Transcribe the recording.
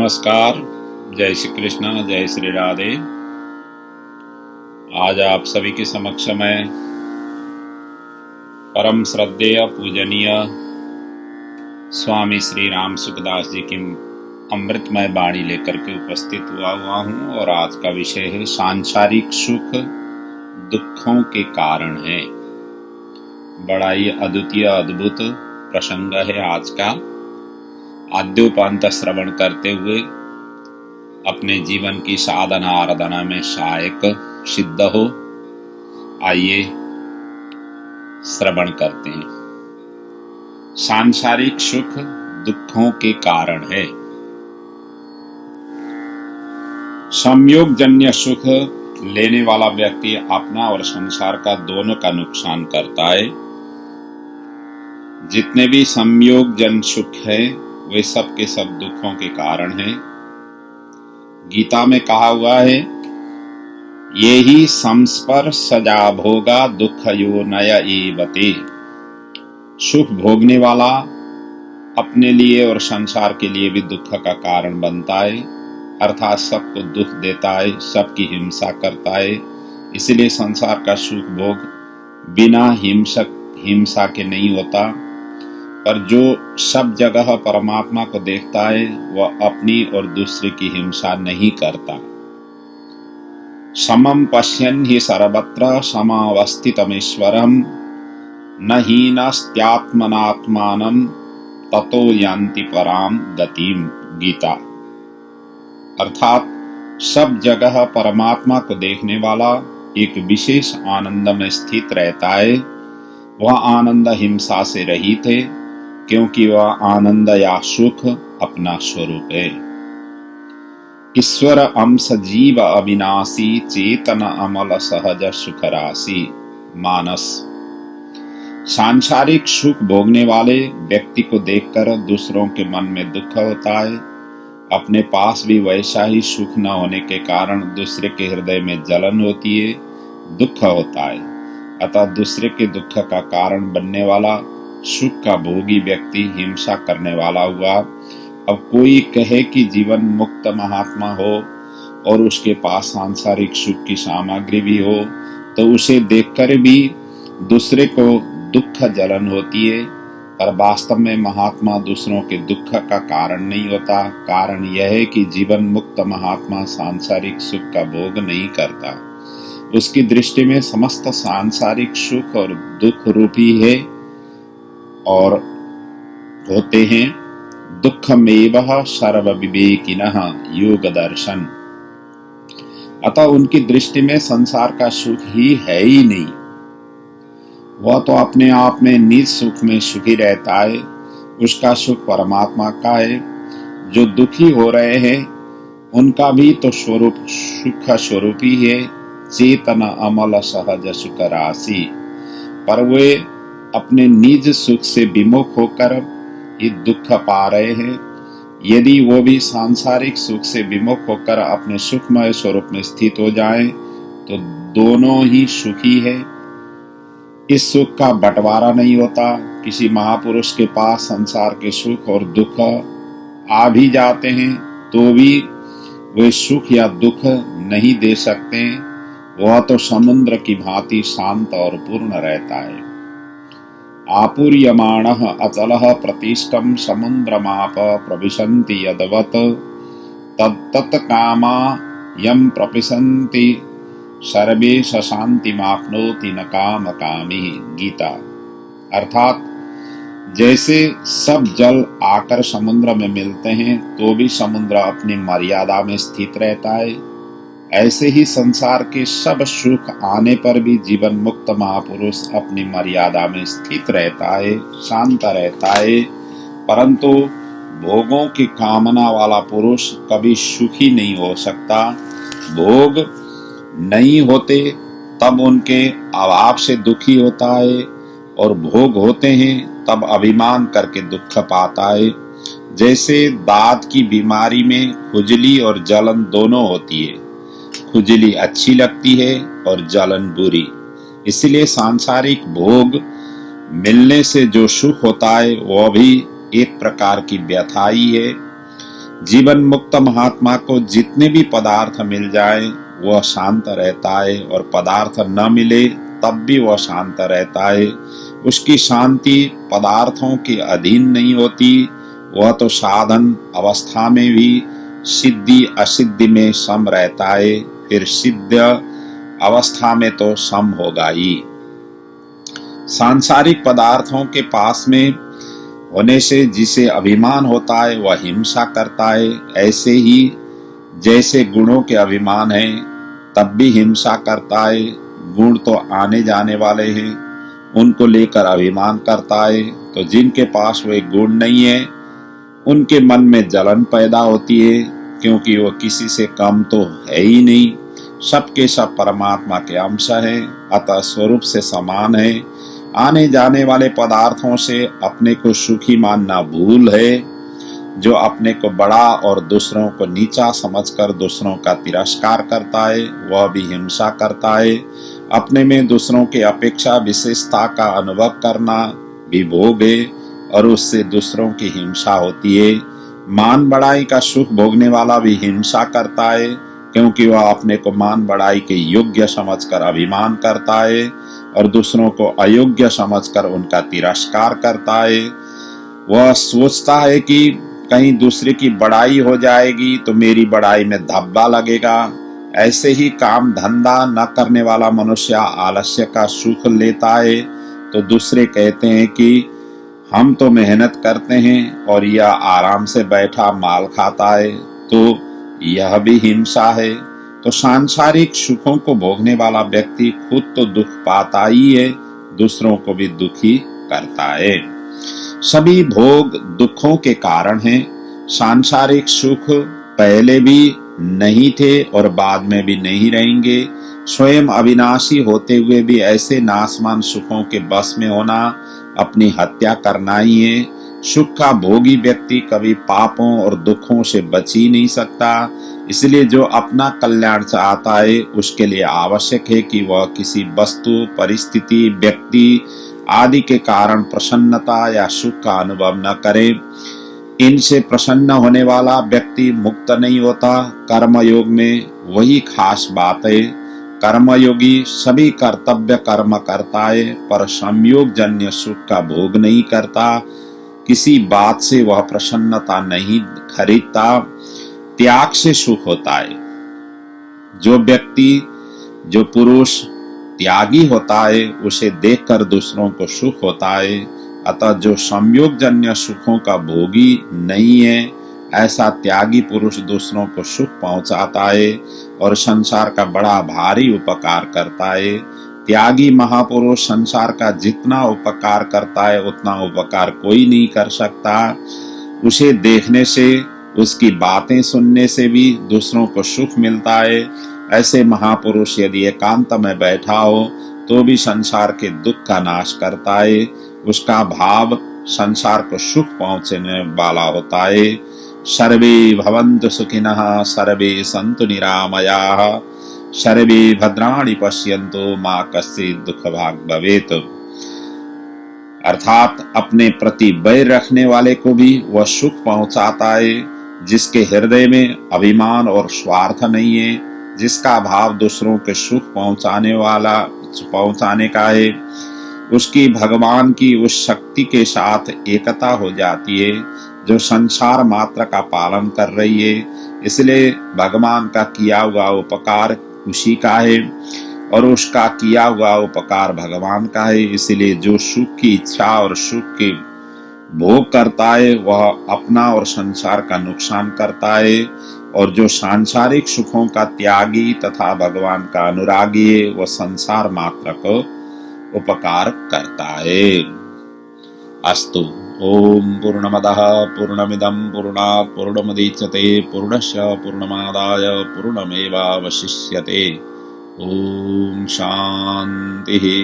नमस्कार। जय श्री कृष्ण, जय श्री राधे। आज आप सभी के समक्ष मैं परम श्रद्धेय पूजनीय स्वामी श्री राम सुखदास जी की अमृतमय वाणी लेकर के उपस्थित हुआ हूँ और आज का विषय है सांसारिक सुख दुखों के कारण है। बड़ा ही अद्वितीय अद्भुत प्रसंग है आज का। आद्योपांत श्रवण करते हुए अपने जीवन की साधना आराधना में सहायक सिद्ध हो। आइए श्रवण करते हैं। सांसारिक सुख दुखों के कारण है। संयोग जन्य सुख लेने वाला व्यक्ति अपना और संसार का दोनों का नुकसान करता है। जितने भी संयोग जन सुख है वे सब के सब दुखों के कारण हैं। गीता में कहा हुआ है, ये ही संस्पर्शजा भोगा दुख यो नय एवते। सुख भोगने वाला अपने लिए और संसार के लिए भी दुख का कारण बनता है, अर्थात सबको दुख देता है, सबकी हिंसा करता है। इसलिए संसार का सुख भोग बिना हिंसा के नहीं होता। पर जो सब जगह परमात्मा को देखता है वह अपनी और दूसरे की हिंसा नहीं करता। समम पश्यन् हि सर्वत्र समावस्थितमीश्वरम् न हीनस्त्यात्मनात्मानं ततो यान्ति पराम गतिम। गीता। अर्थात सब जगह परमात्मा को देखने वाला एक विशेष आनंद में स्थित रहता है। वह आनंद हिंसा से रहित है, क्योंकि वह आनंद या सुख अपना स्वरूप है। ईश्वर अंश जीव अविनाशी चेतन अमल सहज सुख राशि। मानस। सांसारिक सुख भोगने वाले व्यक्ति को देखकर दूसरों के मन में दुख होता है। अपने पास भी वैसा ही सुख न होने के कारण दूसरे के हृदय में जलन होती है, दुख होता है। अतः दूसरे के दुख का कारण बनने वाला सुख का भोगी व्यक्ति हिंसा करने वाला हुआ। अब कोई कहे कि जीवन मुक्त महात्मा हो और उसके पास सांसारिक सुख की सामग्री भी हो, तो उसे देखकर भी दूसरे को दुख जलन होती है। पर वास्तव में महात्मा दूसरों के दुख का कारण नहीं होता। कारण यह है कि जीवन मुक्त महात्मा सांसारिक सुख का भोग नहीं करता। उसकी दृष्टि में समस्त सांसारिक सुख और दुख रूपी है और होते हैं दुःखमेवः सर्वविवेकिनः योग दर्शन। अतः उनकी दृष्टि में संसार का सुख ही है ही नहीं। वह तो अपने आप में निज सुख में सुखी रहता है। उसका सुख परमात्मा का है। जो दुखी हो रहे हैं उनका भी तो स्वरूप सुख स्वरूप ही है, चेतन अमल सहज सुख राशि। पर वे अपने निज सुख से विमुख होकर ये दुख पा रहे हैं। यदि वो भी सांसारिक सुख से विमुख होकर अपने सुखमय स्वरूप में स्थित हो जाएं, तो दोनों ही सुखी है। इस सुख का बंटवारा नहीं होता। किसी महापुरुष के पास संसार के सुख और दुख आ भी जाते हैं तो भी वे सुख या दुख नहीं दे सकते। वह तो समुद्र की भांति शांत और पूर्ण रहता है। आपूर्यमाणः अचलः प्रतिष्ठं समुद्रमाप प्रविशन्ति यद्वत् तत्तत् कामा यं प्रविशन्ति सर्वे शान्तिमाप्नोति न कामकामी। गीता। अर्थात जैसे सब जल आकर समुद्र में मिलते हैं तो भी समुद्र अपनी मर्यादा में स्थित रहता है, ऐसे ही संसार के सब सुख आने पर भी जीवन मुक्त महापुरुष अपनी मर्यादा में स्थित रहता है, शांत रहता है। परंतु भोगों की कामना वाला पुरुष कभी सुखी नहीं हो सकता। भोग नहीं होते तब उनके अभाव से दुखी होता है, और भोग होते हैं तब अभिमान करके दुख पाता है। जैसे दांत की बीमारी में खुजली और जलन दोनों होती है। खुजली अच्छी लगती है और जलन बुरी। इसलिए सांसारिक भोग मिलने से जो सुख होता है वह भी एक प्रकार की व्यथा ही है। जीवन मुक्त महात्मा को जितने भी पदार्थ मिल जाए वह शांत रहता है, और पदार्थ न मिले तब भी वह शांत रहता है। उसकी शांति पदार्थों के अधीन नहीं होती। वह तो साधन अवस्था में भी सिद्धि असिद्धि में सम रहता है, फिर सिद्ध अवस्था में तो सम होगा ही। सांसारिक पदार्थों के पास में होने से जिसे अभिमान होता है वह हिंसा करता है। ऐसे ही जैसे गुणों के अभिमान है तब भी हिंसा करता है। गुण तो आने जाने वाले हैं, उनको लेकर अभिमान करता है। तो जिनके पास वे गुण नहीं है उनके मन में जलन पैदा होती है, क्योंकि वो किसी से कम तो है ही नहीं। सबके सब परमात्मा के अंश है, अतः स्वरूप से समान है। आने जाने वाले पदार्थों से अपने को सुखी मानना भूल है। जो अपने को बड़ा और दूसरों को नीचा समझकर दूसरों का तिरस्कार करता है वह भी हिंसा करता है। अपने में दूसरों के अपेक्षा विशेषता का अनुभव करना भी भोग है, और उससे दूसरों की हिंसा होती है। मान बढ़ाई का सुख भोगने वाला भी हिंसा करता है, क्योंकि वह अपने को मान बढ़ाई के योग्य समझकर अभिमान करता है और दूसरों को अयोग्य समझकर उनका तिरस्कार करता है। वह सोचता है कि कहीं दूसरे की बड़ाई हो जाएगी तो मेरी बड़ाई में धब्बा लगेगा। ऐसे ही काम धंधा न करने वाला मनुष्य आलस्य का सुख लेता है, तो दूसरे कहते हैं कि हम तो मेहनत करते हैं और यह आराम से बैठा माल खाता है, तो यह भी हिंसा है। तो सांसारिक सुखों को भोगने वाला व्यक्ति खुद तो दुख पाता ही है, दूसरों को भी दुखी करता है। सभी भोग दुखों के कारण हैं। सांसारिक सुख पहले भी नहीं थे और बाद में भी नहीं रहेंगे। स्वयं अविनाशी होते हुए भी ऐसे नाशवान सुखों के बस में होना अपनी हत्या करना ही है। सुख का भोगी व्यक्ति कभी पापों और दुखों से बच ही नहीं सकता। इसलिए जो अपना कल्याण चाहता है उसके लिए आवश्यक है कि वह किसी वस्तु, परिस्थिति, व्यक्ति आदि के कारण प्रसन्नता या सुख का अनुभव न करे। इनसे प्रसन्न होने वाला व्यक्ति मुक्त नहीं होता। कर्मयोग में वही खास बात है। कर्मयोगी सभी कर्तव्य कर्म करता है, पर संयोग जन्य सुख का भोग नहीं करता। किसी बात से वह प्रसन्नता नहीं खरीदता। त्याग से सुख होता है। जो व्यक्ति, जो पुरुष त्यागी होता है उसे देखकर दूसरों को सुख होता है। अतः जो संयोग जन्य सुखों का भोगी नहीं है ऐसा त्यागी पुरुष दूसरों को सुख पहुंचाता है और संसार का बड़ा भारी उपकार करता है। त्यागी महापुरुष संसार का जितना उपकार करता है उतना उपकार कोई नहीं कर सकता। उसे देखने से, उसकी बातें सुनने से भी दूसरों को सुख मिलता है। ऐसे महापुरुष यदि एकांत में बैठा हो तो भी संसार के दुख का नाश करता है। उसका भाव संसार को सुख पहुंचने वाला होता है। सर्वे भवन्तु सुखिनः, सर्वे सन्तु निरामयाः, सर्वे भद्राणि पश्यन्तु मा कश्चित् दुःखभाग् भवेत्। अर्थात अपने प्रति बैर रखने वाले को भी वह सुख पहुंचाता है। जिसके हृदय में अभिमान और स्वार्थ नहीं है, जिसका भाव दूसरों के सुख पहुंचाने का है, उसकी भगवान की उस शक्ति के साथ एकता हो जाती है जो संसार मात्र का पालन कर रही है। इसलिए भगवान का किया हुआ उपकार उसी का है और उसका किया हुआ उपकार भगवान का है। इसलिए जो सुख की इच्छा और सुख के भोग करता है वह अपना और संसार का नुकसान करता है, और जो सांसारिक सुखों का त्यागी तथा भगवान का अनुरागी है वह संसार मात्र को उपकार करता है। अस्तु। ओम पूर्णमदः पूर्णमिदं पूर्णात् पूर्णमुदच्यते पूर्णस्य पूर्णमादाय पूर्णमेवावशिष्यते। ओम शांति।